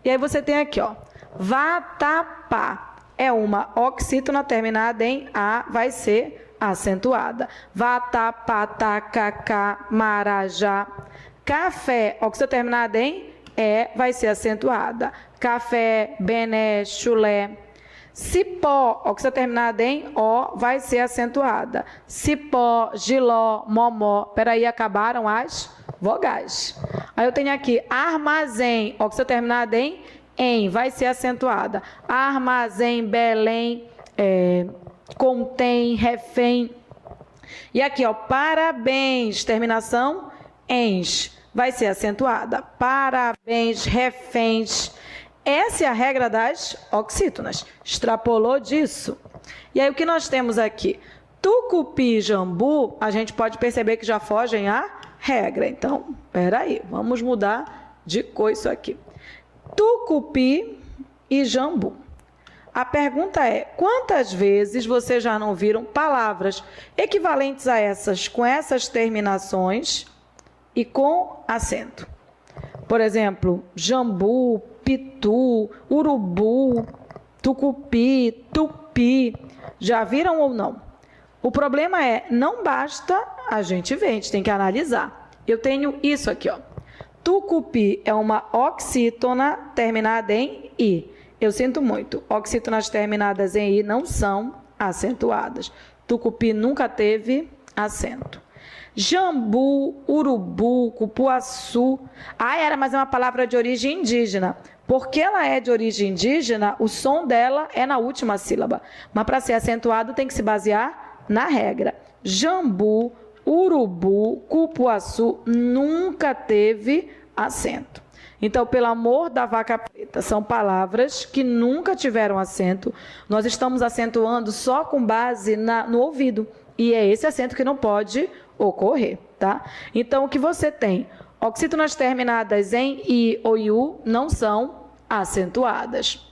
E aí você tem aqui, ó, vatapá. É uma oxítona terminada em A, vai ser acentuada. Vatapatacacá, marajá. Café, oxítona terminada em E, vai ser acentuada. Café, bené, chulé. Cipó, oxítona terminada em O, vai ser acentuada. Cipó, giló, momó. Peraí, acabaram as vogais. Aí eu tenho aqui armazém, oxítona terminada em, vai ser acentuada. Armazém, Belém, contém, refém. E aqui, ó, parabéns, terminação ens, vai ser acentuada. Parabéns, reféns. Essa é a regra das oxítonas. Extrapolou disso. E aí, o que nós temos aqui? Tucupi e jambu, a gente pode perceber que já fogem a regra. Então, peraí, vamos mudar de cor isso aqui. Tucupi e jambu. A pergunta é, quantas vezes vocês já não viram palavras equivalentes a essas, com essas terminações e com acento? Por exemplo, jambu, pitu, urubu, tucupi, tupi. Já viram ou não? O problema é, não basta a gente ver, a gente tem que analisar. Eu tenho isso aqui, ó. Tucupi é uma oxítona terminada em I. Eu sinto muito, oxítonas terminadas em I não são acentuadas. Tucupi nunca teve acento. Jambu, urubu, cupuaçu. Mas é uma palavra de origem indígena. Porque ela é de origem indígena, o som dela é na última sílaba. Mas para ser acentuado tem que se basear na regra. Jambu, urubu, cupuaçu nunca teve acento. Então, pelo amor da vaca preta, são palavras que nunca tiveram acento. Nós estamos acentuando só com base no ouvido. E é esse acento que não pode ocorrer, tá? Então, o que você tem? Oxítonas terminadas em I ou IU não são acentuadas.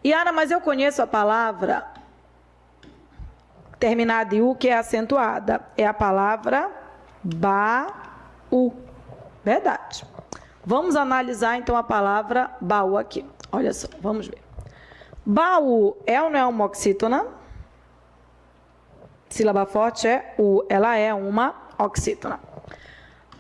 Yara, mas eu conheço a palavra terminada em U que é acentuada. É a palavra baú. Verdade. Vamos analisar, então, a palavra baú aqui. Olha só, vamos ver. Baú é ou não é uma oxítona? Sílaba forte é U. Ela é uma oxítona.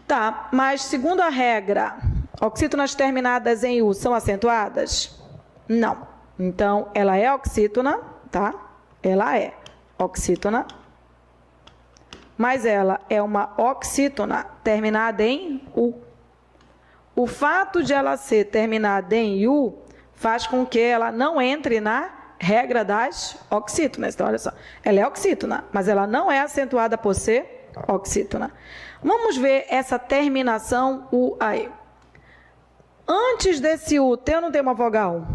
Tá, mas segundo a regra, oxítonas terminadas em U são acentuadas? Não. Então, ela é oxítona, tá? Ela é oxítona. Mas ela é uma oxítona terminada em U. O fato de ela ser terminada em U faz com que ela não entre na regra das oxítonas. Então, olha só, ela é oxítona, mas ela não é acentuada por ser oxítona. Vamos ver essa terminação U aí. Antes desse U, tem ou não tem uma vogal?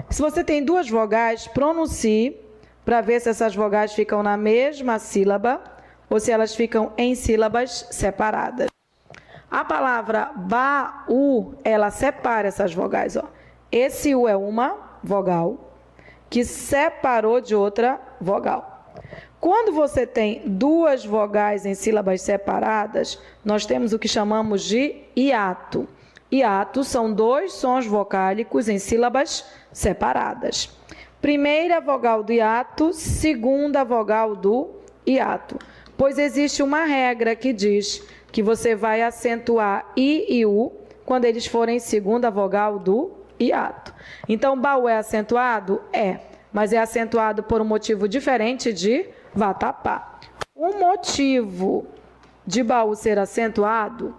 Se você tem duas vogais, pronuncie para ver se essas vogais ficam na mesma sílaba ou se elas ficam em sílabas separadas. A palavra baú, ela separa essas vogais, ó. Esse U é uma vogal que separou de outra vogal. Quando você tem duas vogais em sílabas separadas, nós temos o que chamamos de hiato. Hiato são dois sons vocálicos em sílabas separadas. Primeira vogal do hiato, segunda vogal do hiato. Pois existe uma regra que diz que você vai acentuar I e U quando eles forem segunda vogal do hiato. Então, baú é acentuado? É, mas é acentuado por um motivo diferente de vatapá. O motivo de baú ser acentuado,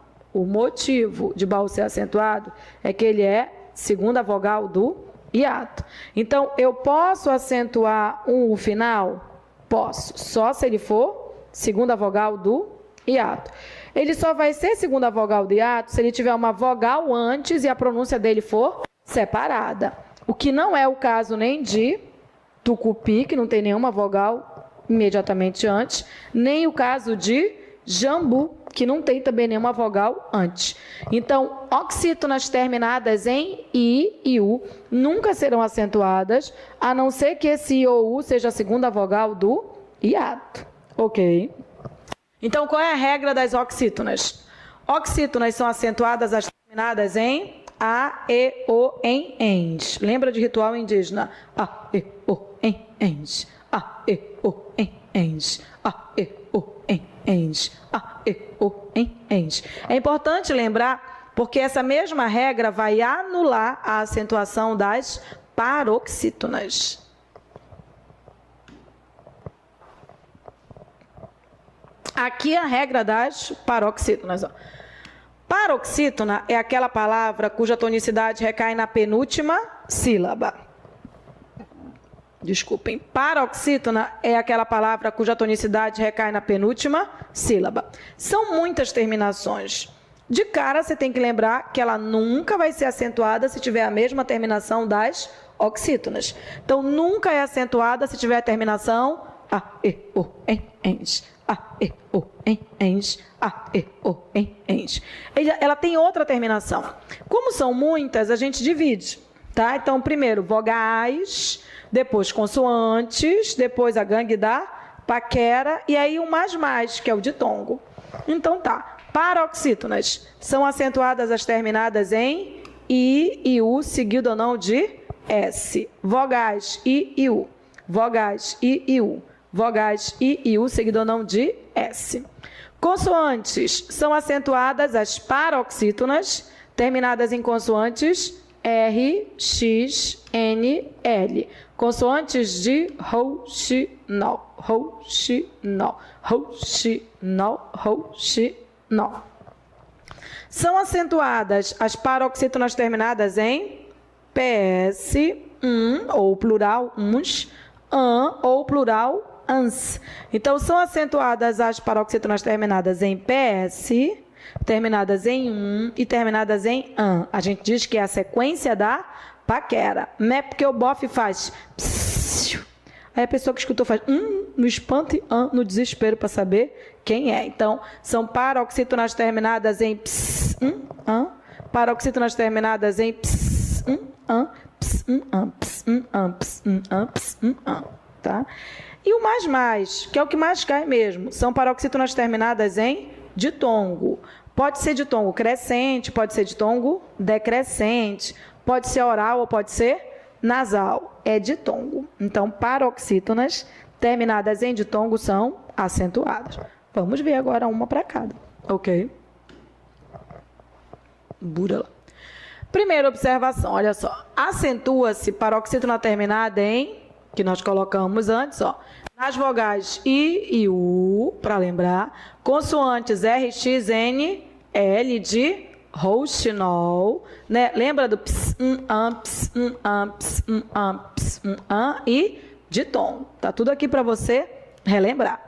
é que ele é segunda vogal do hiato. Então, eu posso acentuar um U final? Posso, só se ele for segunda vogal do hiato. Ele só vai ser segunda vogal do hiato se ele tiver uma vogal antes e a pronúncia dele for separada. O que não é o caso nem de tucupi, que não tem nenhuma vogal imediatamente antes, nem o caso de jambu, que não tem também nenhuma vogal antes. Então, oxítonas terminadas em I e U nunca serão acentuadas, a não ser que esse I ou U seja a segunda vogal do hiato. Ok? Então, qual é a regra das oxítonas? Oxítonas são acentuadas as terminadas em A, E, O, em, ens. Lembra de ritual indígena? A, E, O, em, ens. A, E, O, em, ens. A, E, O, em, ens. A, E, O, em, ens. É importante lembrar, porque essa mesma regra vai anular a acentuação das paroxítonas. Aqui a regra das paroxítonas. Ó. Paroxítona é aquela palavra cuja tonicidade recai na penúltima sílaba. Desculpem. Paroxítona é aquela palavra cuja tonicidade recai na penúltima sílaba. São muitas terminações. De cara, você tem que lembrar que ela nunca vai ser acentuada se tiver a mesma terminação das oxítonas. Então, nunca é acentuada se tiver a terminação A, E, O, em, ens. A, E, O, em, ens. A, E, O, em, ens. Ela tem outra terminação. Como são muitas, a gente divide. Tá? Então, primeiro, vogais, depois consoantes, depois a gangue da paquera, e aí o mais, que é o ditongo. Então, tá. Paroxítonas são acentuadas as terminadas em I e U, seguido ou não de S. Vogais I e U. Vogais I e U. Vogais I e U, seguido ou não de S. Consoantes são acentuadas as paroxítonas, terminadas em consoantes R, X, N, L. Consoantes de rouxinol, rouxinol, rouxinol, rouxinol. São acentuadas as paroxítonas terminadas em PS, ou plural, uns, an, ou plural, ans. Então, são acentuadas as paroxítonas terminadas em PS, terminadas em e terminadas em an. A gente diz que é a sequência da paquera. Não é porque o bofe faz psiu. Aí a pessoa que escutou faz no espanto e no desespero para saber quem é. Então, são paroxítonas terminadas em ps, an. Paroxítonas terminadas em ps, an, ps, an, ps, an, ps, an, ps, an, tá? E o mais, que é o que mais cai mesmo, são paroxítonas terminadas em ditongo. Pode ser ditongo crescente, pode ser ditongo decrescente, pode ser oral ou pode ser nasal. É ditongo. Então, paroxítonas terminadas em ditongo são acentuadas. Vamos ver agora uma para cada, ok? Bura lá. Primeira observação, olha só. Acentua-se paroxítona terminada em, que nós colocamos antes, ó, nas vogais I e U, para lembrar, consoantes R, X, N, L de rouxinol, né? Lembra do ps, ps, ps, ps, e ditongo. Tá tudo aqui para você relembrar.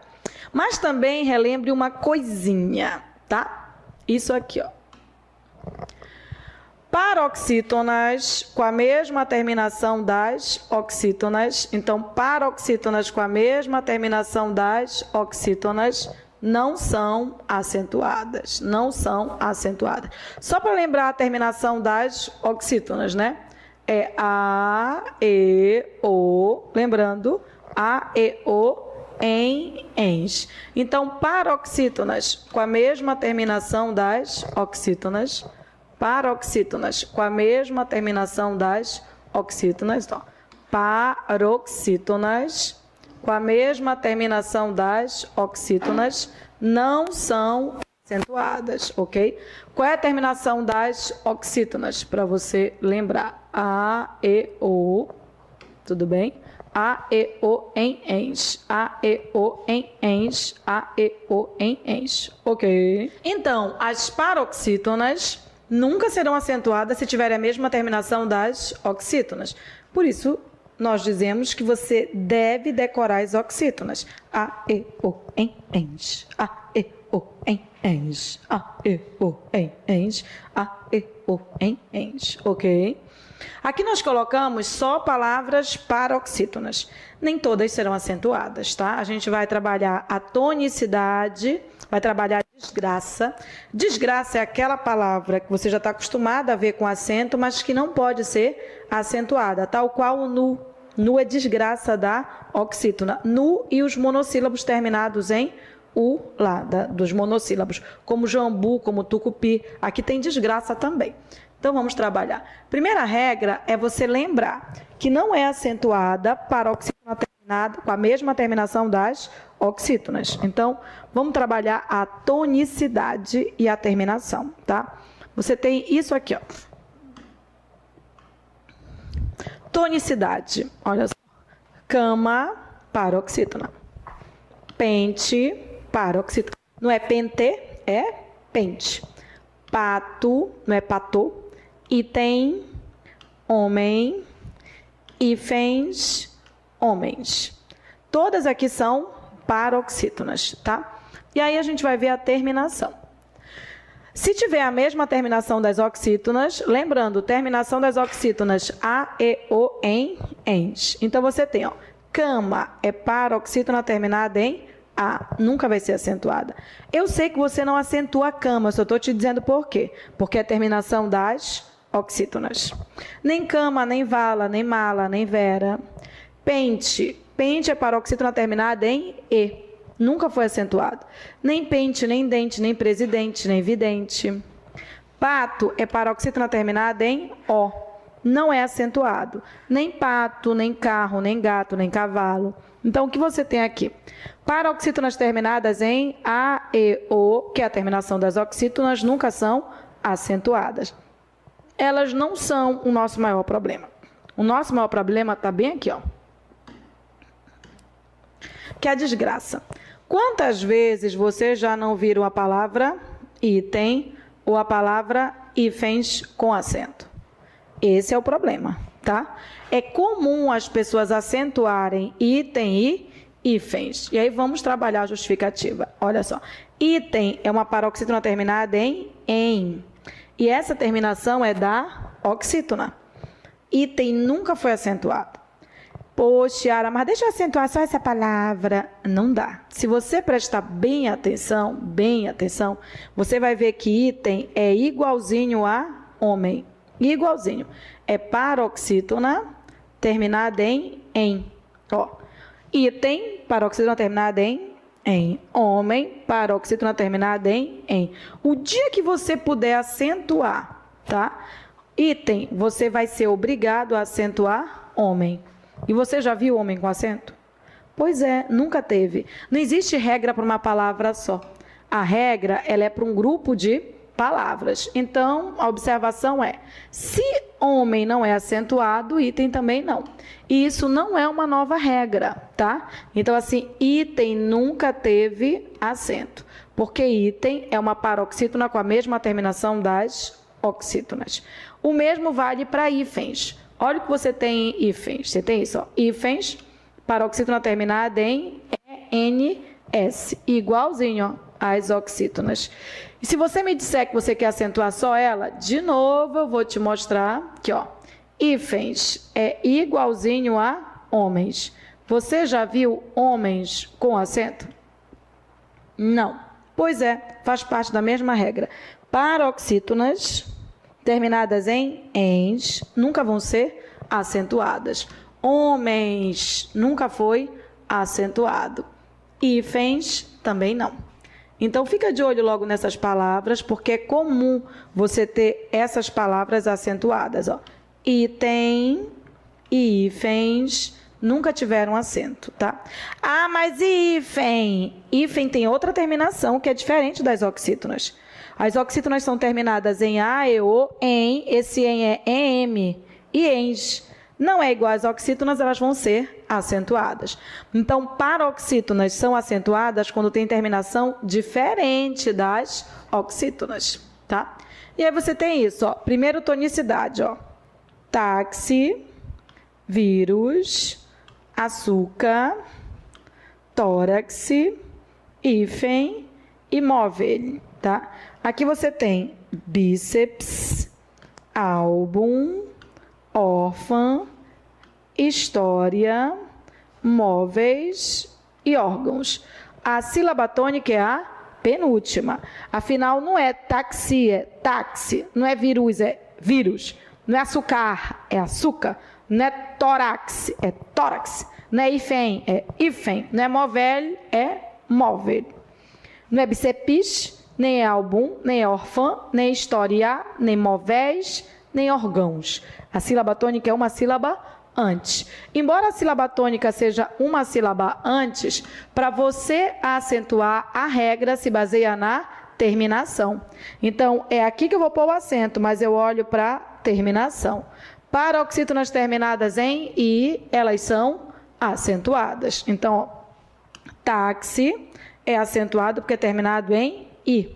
Mas também relembre uma coisinha, tá? Isso aqui, ó. Paroxítonas com a mesma terminação das oxítonas. Então, paroxítonas com a mesma terminação das oxítonas não são acentuadas. Não são acentuadas. Só para lembrar a terminação das oxítonas, né? É A, E, O. Lembrando, A, E, O, em, ens. Então, paroxítonas com a mesma terminação das oxítonas. Paroxítonas com a mesma terminação das oxítonas. Então, paroxítonas com a mesma terminação das oxítonas não são acentuadas, ok? Qual é a terminação das oxítonas? Para você lembrar. A, E, O, tudo bem? A, E, O, em, ens. A, E, O, em, ens. A, E, O, em, ens. Ok? Então, as paroxítonas nunca serão acentuadas se tiverem a mesma terminação das oxítonas. Por isso, nós dizemos que você deve decorar as oxítonas. A, E, O, em, ens. A, E, O, em, ens. A, E, O, em, ens. A, E, O, em, ens. Ok? Aqui nós colocamos só palavras paroxítonas. Nem todas serão acentuadas, tá? A gente vai trabalhar a tonicidade, vai trabalhar desgraça. Desgraça é aquela palavra que você já está acostumado a ver com acento, mas que não pode ser acentuada, tal qual o nu. Nu é desgraça da oxítona. Nu e os monossílabos terminados em U, lá, dos monossílabos, como jambu, como tucupi. Aqui tem desgraça também. Então, Então, vamos trabalhar. Primeira regra é você lembrar que não é acentuada paroxítona terminada com a mesma terminação das oxítonas. Então, vamos trabalhar a tonicidade e a terminação, tá? Você tem isso aqui, ó. Tonicidade, olha só. Cama, paroxítona. Pente, paroxítona. Não é pente, é pente. Pato, não é patô. Item, homem. Hífens, homens. Todas aqui são paroxítonas, tá? E aí a gente vai ver a terminação. Se tiver a mesma terminação das oxítonas, lembrando, terminação das oxítonas a, e, o, em, ens. Então, você tem, ó, cama é paroxítona terminada em a, nunca vai ser acentuada. Eu sei que você não acentua a cama, só estou te dizendo por quê. Porque é a terminação das oxítonas. Nem cama, nem vala, nem mala, nem vera. Pente. Pente é paroxítona terminada em e. Nunca foi acentuado. Nem pente, nem dente, nem presidente, nem vidente. Pato é paroxítona terminada em o. Não é acentuado. Nem pato, nem carro, nem gato, nem cavalo. Então, o que você tem aqui? Paroxítonas terminadas em a, e, o, que é a terminação das oxítonas, nunca são acentuadas. Elas não são o nosso maior problema. O nosso maior problema está bem aqui, ó. Que é a desgraça. Quantas vezes você já não viram a palavra item ou a palavra hífens com acento? Esse é o problema, tá? É comum as pessoas acentuarem item e hífens. E aí vamos trabalhar a justificativa. Olha só. Item é uma paroxítona terminada em. E essa terminação é da oxítona. Item nunca foi acentuado. Poxa, Yara, mas deixa eu acentuar só essa palavra. Não dá. Se você prestar bem atenção, você vai ver que item é igualzinho a homem. Igualzinho. É paroxítona terminada em. Ó. Item, paroxítona terminada em. Homem, paroxítona terminada em. O dia que você puder acentuar, tá? Item, você vai ser obrigado a acentuar homem. E você já viu homem com acento? Pois é, nunca teve. Não existe regra para uma palavra só. A regra, ela é para um grupo de palavras. Então, a observação é, se homem não é acentuado, item também não. E isso não é uma nova regra, tá? Então, assim, item nunca teve acento, porque item é uma paroxítona com a mesma terminação das oxítonas. O mesmo vale para hífens. Olha o que você tem em hífens. Você tem isso, ó. Hífens, paroxítona terminada em ENS, igualzinho, ó, às oxítonas. E se você me disser que você quer acentuar só ela, de novo eu vou te mostrar que, ó, hífens é igualzinho a homens. Você já viu homens com acento? Não. Pois é, faz parte da mesma regra. Paroxítonas terminadas em ens nunca vão ser acentuadas. Homens nunca foi acentuado. Hífens também não. Então, fica de olho logo nessas palavras, porque é comum você ter essas palavras acentuadas. Ó. Item e hífens nunca tiveram acento, tá? Ah, mas e hífen? Hífen tem outra terminação que é diferente das oxítonas. As oxítonas são terminadas em a, e, o, em, esse em é em e ens. Não é igual às oxítonas, elas vão ser acentuadas. Então, paroxítonas são acentuadas quando tem terminação diferente das oxítonas, tá? E aí você tem isso, ó. Primeiro, tonicidade, ó. Táxi, vírus, açúcar, tórax, hífen, imóvel, tá? Aqui você tem bíceps, álbum, órfã, história, móveis e órgãos. A sílaba tônica é a penúltima. Afinal, não é taxi, é táxi. Não é vírus, é vírus. Não é açúcar, é açúcar. Não é tórax, é tórax. Não é hífen, é hífen. Não é móvel, é móvel. Não é bíceps, nem é álbum, nem é órfã, nem é história, nem móveis, nem órgãos. A sílaba tônica é uma sílaba antes. Embora a sílaba tônica seja uma sílaba antes, para você acentuar, a regra se baseia na terminação. Então, é aqui que eu vou pôr o acento, mas eu olho para terminação. Paroxítonas terminadas em I, elas são acentuadas. Então, ó, táxi é acentuado porque é terminado em I.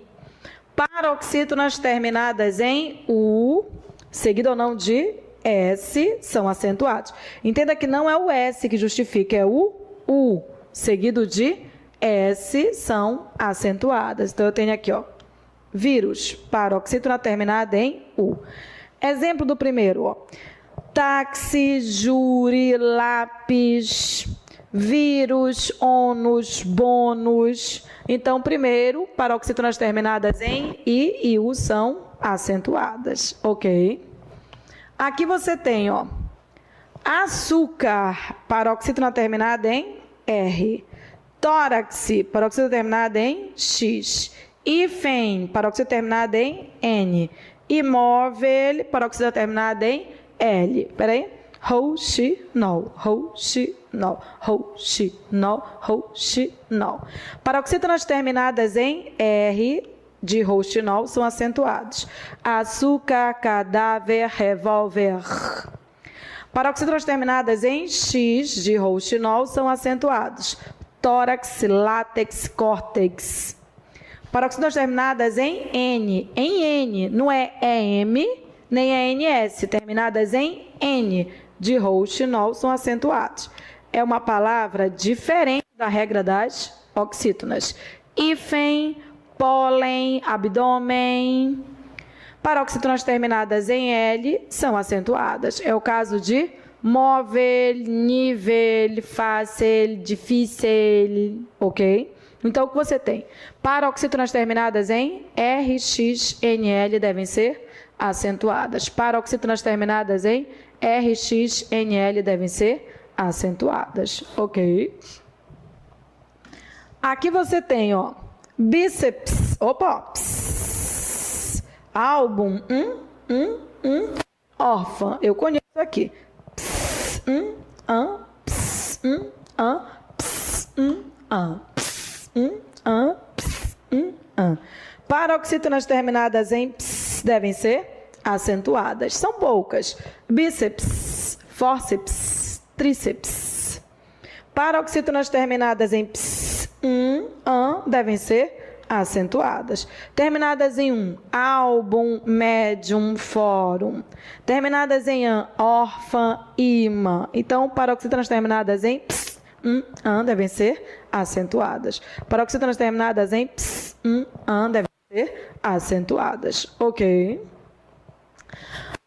Paroxítonas terminadas em U, seguido ou não de S, são acentuados. Entenda que não é o S que justifica, é o U, seguido de S, são acentuadas. Então, eu tenho aqui, ó, vírus, paroxítona terminada em U. Exemplo do primeiro, ó. Táxi, júri, lápis, vírus, ônus, bônus. Então, primeiro, paroxítonas terminadas em I e U são acentuadas, ok? Aqui você tem, ó, açúcar, paroxítona terminada em R. Tórax, paroxítona terminada em X. Hífen, paroxítona terminada em N. Imóvel, paroxítona terminada em L. Espera aí. Rouxinol, rouxinol, rouxinol, rouxinol. Paroxítonas terminadas em R de rouxinol são acentuados. Açúcar, cadáver, revólver. Paroxítonas terminadas em X de rouxinol são acentuados. Tórax, látex, córtex. Paroxítonas terminadas em N, não é EM, nem é NS, terminadas em N de rouxinol são acentuados. É uma palavra diferente da regra das oxítonas. Hífen, pólen, abdômen. Paroxítonas terminadas em L são acentuadas. É o caso de móvel, nível, fácil, difícil, ok? Então, o que você tem? Paroxítonas terminadas em R, X, NL devem ser acentuadas. Paroxítonas terminadas em R, X, NL devem ser acentuadas, ok? Aqui você tem, ó, bíceps, opa, pss, álbum, órfã, eu conheço aqui. Pss, pss, pss, Paroxítonas terminadas em ps devem ser acentuadas. São poucas. Bíceps, fórceps, tríceps. Paroxítonas terminadas em ps, devem ser acentuadas. Terminadas em álbum, médium, fórum. Terminadas em órfã, imã. Então, paroxítonas terminadas em ps, devem ser acentuadas. Paroxítonas terminadas em ps, devem ser acentuadas, ok?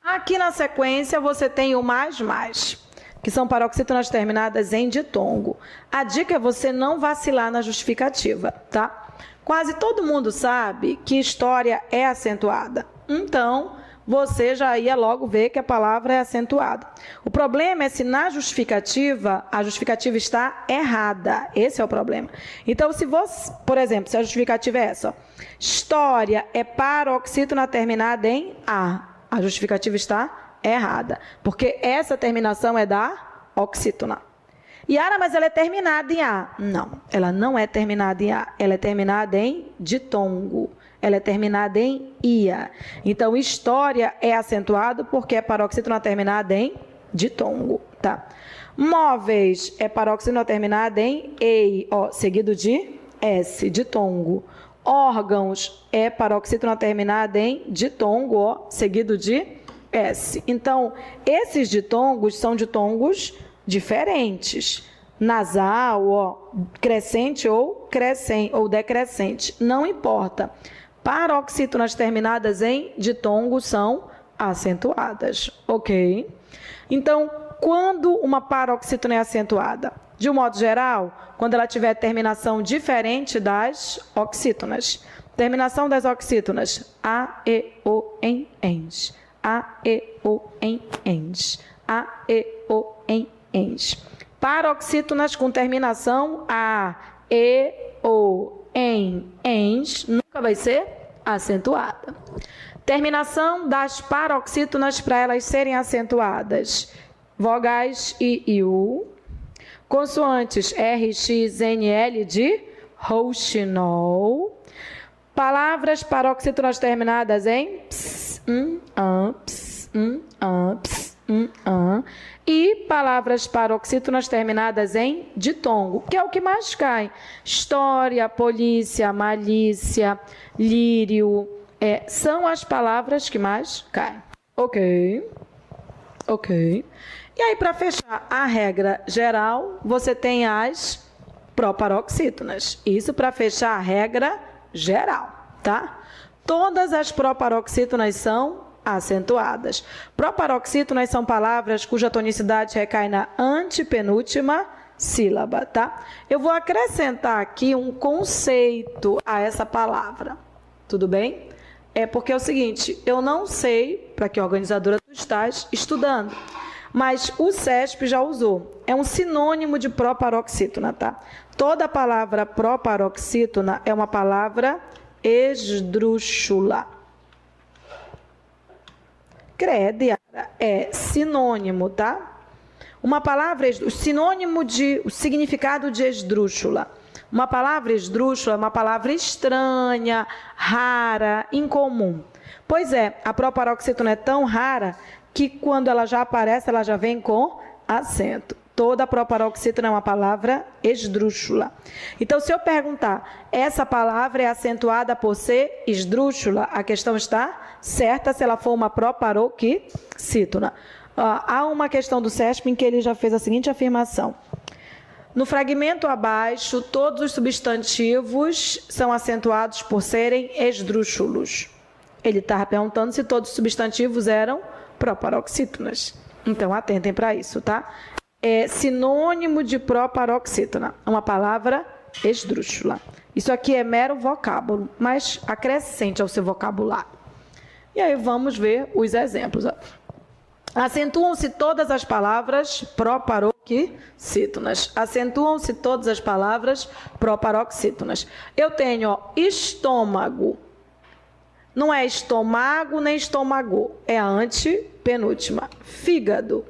Aqui na sequência você tem o mais, que são paroxítonas terminadas em ditongo. A dica é você não vacilar na justificativa, tá? Quase todo mundo sabe que história é acentuada. Então, você já ia logo ver que a palavra é acentuada. O problema é se na justificativa, a justificativa está errada. Esse é o problema. Então, se você, por exemplo, se a justificativa é essa, ó, história é paroxítona terminada em A justificativa está errada, porque essa terminação é da oxítona. Yara, mas ela é terminada em A. Não, ela não é terminada em A, ela é terminada em ditongo. Ela é terminada em ia. Então, história é acentuado porque é paroxítona terminada em ditongo, tá? Móveis é paroxítona terminada em ei, ó, seguido de S, ditongo. Órgãos é paroxítona terminada em ditongo, ó, seguido de S. Então, esses ditongos são ditongos diferentes. Nasal, ó, crescente ou decrescente, não importa. Paroxítonas terminadas em ditongo são acentuadas, ok? Então, quando uma paroxítona é acentuada? De um modo geral, quando ela tiver terminação diferente das oxítonas. Terminação das oxítonas, A, E, O, em, ens. A, E, O, em, ens. A, E, O, em, ens. Paroxítonas com terminação A, E, O, em, ens, nunca vai ser acentuada. Terminação das paroxítonas para elas serem acentuadas. Vogais I e U. Consoantes R, X, N, L de rouxinol. Palavras paroxítonas terminadas em ps, an, ps, an, ps, an. E palavras paroxítonas terminadas em ditongo, que é o que mais cai. História, polícia, malícia, lírio, são as palavras que mais caem. Ok. E aí, para fechar a regra geral, você tem as proparoxítonas. Isso para fechar a regra geral, tá? Todas as proparoxítonas são acentuadas. Proparoxítonas são palavras cuja tonicidade recai na antepenúltima sílaba, tá? Eu vou acrescentar aqui um conceito a essa palavra, tudo bem? É porque é o seguinte, eu não sei para que organizadora tu estás estudando, mas o CESP já usou. É um sinônimo de proparoxítona, tá? Toda palavra proparoxítona é uma palavra esdrúxula. Credo, é sinônimo, tá? Uma palavra, sinônimo de, o significado de esdrúxula. Uma palavra esdrúxula é uma palavra estranha, rara, incomum. Pois é, a proparoxítona é tão rara que quando ela já aparece, ela já vem com acento. Toda proparoxítona é uma palavra esdrúxula. Então, se eu perguntar, essa palavra é acentuada por ser esdrúxula? A questão está certa se ela for uma proparoxítona. Há uma questão do CESP em que ele já fez a seguinte afirmação. No fragmento abaixo, todos os substantivos são acentuados por serem esdrúxulos. Ele estava perguntando se todos os substantivos eram proparoxítonas. Então, atentem para isso, tá? É sinônimo de proparoxítona, uma palavra esdrúxula. Isso aqui é mero vocábulo, mas acrescente ao seu vocabulário. E aí vamos ver os exemplos. Acentuam-se todas as palavras proparoxítonas. Acentuam-se todas as palavras proparoxítonas. Eu tenho estômago. Não é estômago nem estômago, é a antepenúltima. Fígado.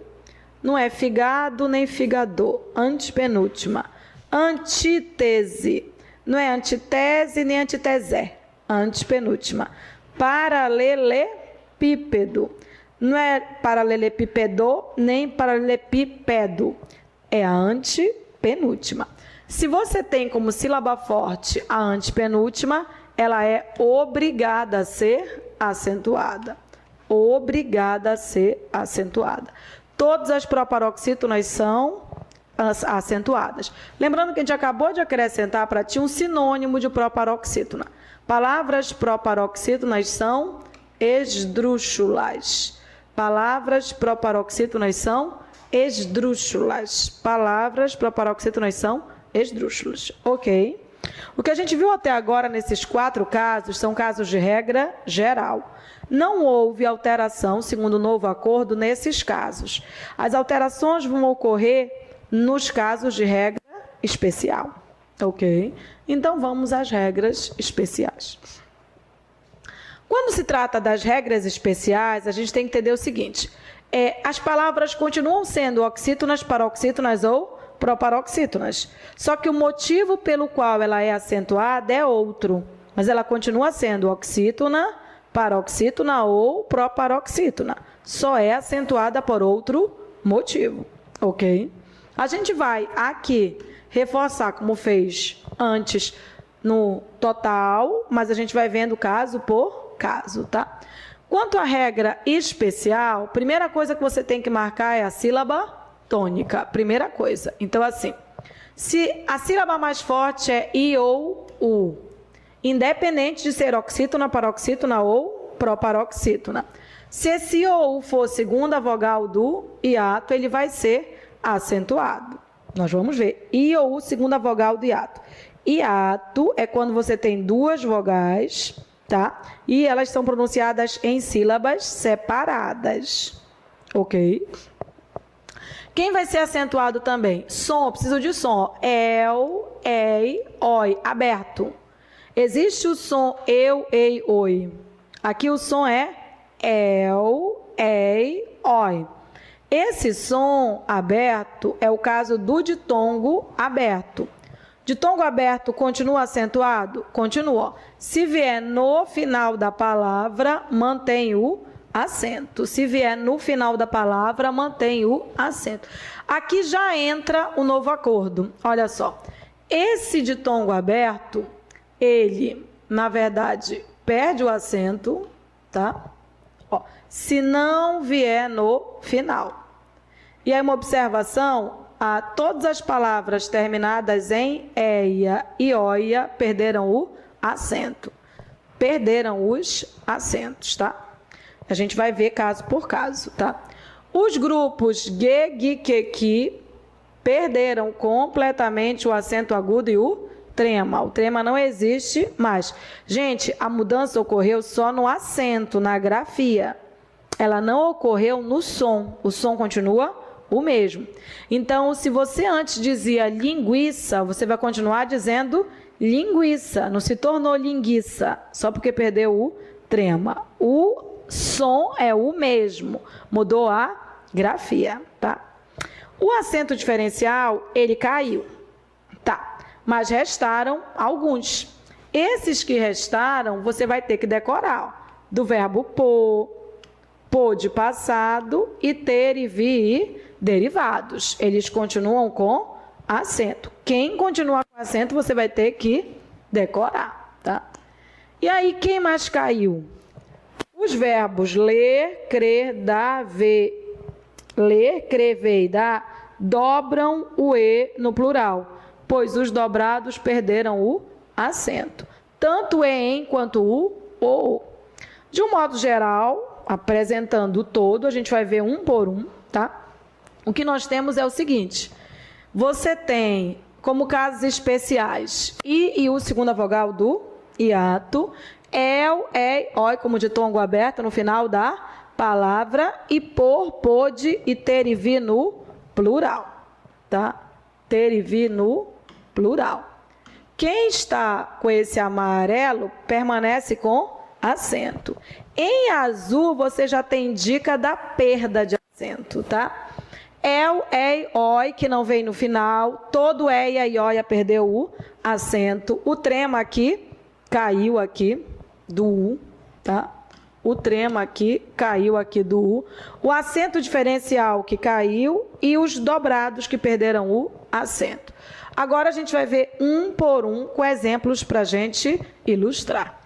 Não é figado nem figador, antepenúltima. Antítese. Não é antitese nem antitesé, antepenúltima. Paralelepípedo. Não é paralelepípedo nem paralelepípedo, é a antepenúltima. Se você tem como sílaba forte a antepenúltima, ela é obrigada a ser acentuada. Obrigada a ser acentuada. Todas as proparoxítonas são acentuadas. Lembrando que a gente acabou de acrescentar para ti um sinônimo de proparoxítona. Palavras proparoxítonas são esdrúxulas. Palavras proparoxítonas são esdrúxulas. Palavras proparoxítonas são esdrúxulas. Ok? O que a gente viu até agora nesses 4 casos são casos de regra geral. Não houve alteração, segundo o novo acordo, nesses casos. As alterações vão ocorrer nos casos de regra especial. Ok? Então, vamos às regras especiais. Quando se trata das regras especiais, a gente tem que entender o seguinte. As palavras continuam sendo oxítonas, paroxítonas ou proparoxítonas. Só que o motivo pelo qual ela é acentuada é outro. Mas ela continua sendo oxítona, paroxítona ou proparoxítona. Só é acentuada por outro motivo. Ok? A gente vai aqui reforçar como fez antes no total, mas a gente vai vendo caso por caso, tá? Quanto à regra especial, primeira coisa que você tem que marcar é a sílaba tônica, primeira coisa. Então, assim, se a sílaba mais forte é I ou U, independente de ser oxítona, paroxítona ou proparoxítona. Se esse I ou U for segunda vogal do hiato, ele vai ser acentuado. Nós vamos ver. I ou U, segunda vogal do hiato. Hiato é quando você tem 2 vogais, tá? E elas são pronunciadas em sílabas separadas. Ok? Quem vai ser acentuado também? Som, preciso de som. El, ei, oi, aberto. Existe o som eu, ei, oi. Aqui o som é el, ei, oi. Esse som aberto é o caso do ditongo aberto. Ditongo aberto continua acentuado? Continua. Se vier no final da palavra, mantém o acento. Se vier no final da palavra, mantém o acento. Aqui já entra o novo acordo. Olha só. Esse ditongo aberto, ele, na verdade, perde o acento, tá? Ó, se não vier no final. E aí uma observação, todas as palavras terminadas em eia e oia perderam o acento. Perderam os acentos, tá? A gente vai ver caso por caso, tá? Os grupos ge, gi, que, ki perderam completamente o acento agudo e o trema. O trema não existe mais. Gente, a mudança ocorreu só no acento, na grafia. Ela não ocorreu no som. O som continua o mesmo. Então, se você antes dizia linguiça, você vai continuar dizendo linguiça. Não se tornou linguiça, só porque perdeu o trema. O som é o mesmo. Mudou a grafia, tá? O acento diferencial, ele caiu. Tá. Mas restaram alguns. Esses que restaram, você vai ter que decorar. Ó, do verbo pôr de passado e ter e vir derivados. Eles continuam com acento. Quem continua com acento, você vai ter que decorar, tá? E aí, quem mais caiu? Os verbos ler, crer, dar, ver. Ler, crer, ver e dar dobram o e no plural, pois os dobrados perderam o acento. Tanto o em quanto o ou. De um modo geral, apresentando o todo, a gente vai ver um por um, tá? O que nós temos é o seguinte: você tem como casos especiais e o segunda vogal do hiato, el, ei, oi, como ditongo aberto no final da palavra, e por, pôde e ter e vir no plural, tá? Ter e vir no plural. Quem está com esse amarelo permanece com acento. Em azul, você já tem dica da perda de acento, tá? El, ei, oi, que não vem no final, todo eia e oia perdeu o acento. O trema aqui caiu aqui do U, tá? O trema aqui caiu aqui do U. O acento diferencial que caiu e os dobrados que perderam o acento. Agora a gente vai ver um por um com exemplos para a gente ilustrar.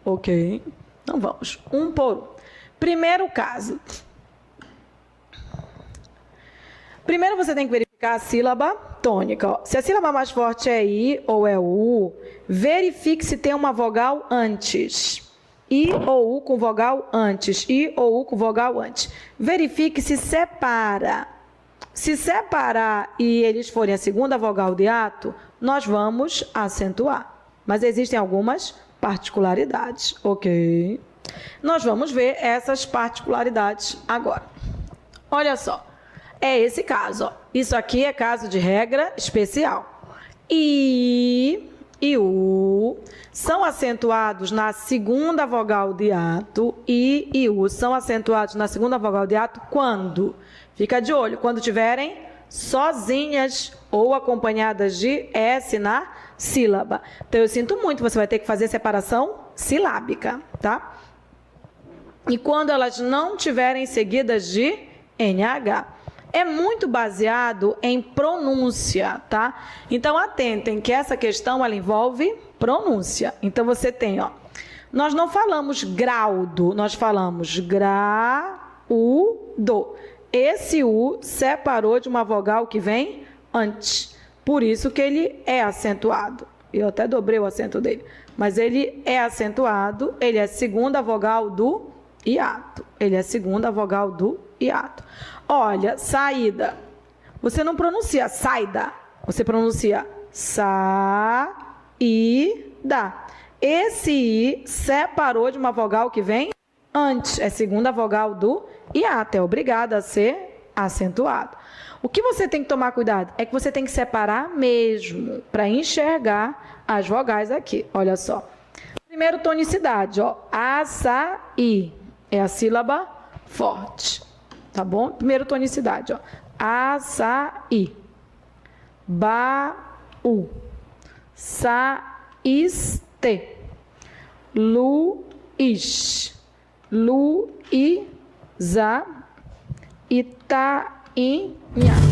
Ok? Então vamos, um por um. Primeiro caso. Primeiro você tem que verificar a sílaba tônica. Ó. Se a sílaba mais forte é I ou é U, verifique se tem uma vogal antes. I ou U com vogal antes. I ou U com vogal antes. Verifique se separa. Se separar e eles forem a segunda vogal de hiato, nós vamos acentuar. Mas existem algumas particularidades, ok? Nós vamos ver essas particularidades agora. Olha só. É esse caso, ó. Isso aqui é caso de regra especial. I e U são acentuados na segunda vogal de hiato. I e U são acentuados na segunda vogal de hiato quando? Fica de olho, quando tiverem sozinhas ou acompanhadas de S na sílaba. Então, eu sinto muito, você vai ter que fazer separação silábica, tá? E quando elas não tiverem seguidas de NH. É muito baseado em pronúncia, tá? Então, atentem que essa questão, ela envolve pronúncia. Então, você tem, ó, nós não falamos graudo, nós falamos graudo. Esse U separou de uma vogal que vem antes. Por isso que ele é acentuado. Eu até dobrei o acento dele. Mas ele é acentuado, ele é segunda vogal do hiato. Ele é segunda vogal do hiato. Olha, saída. Você não pronuncia saída. Você pronuncia saída. Esse I separou de uma vogal que vem antes. É segunda vogal do hiato. É obrigado a ser acentuado. O que você tem que tomar cuidado é que você tem que separar mesmo para enxergar as vogais aqui, olha só. Primeiro, tonicidade, ó. Açaí. É a sílaba forte, tá bom? Primeiro, tonicidade, ó. Açaí. Baú. Saíste. Luiz. Luísa. Itainha.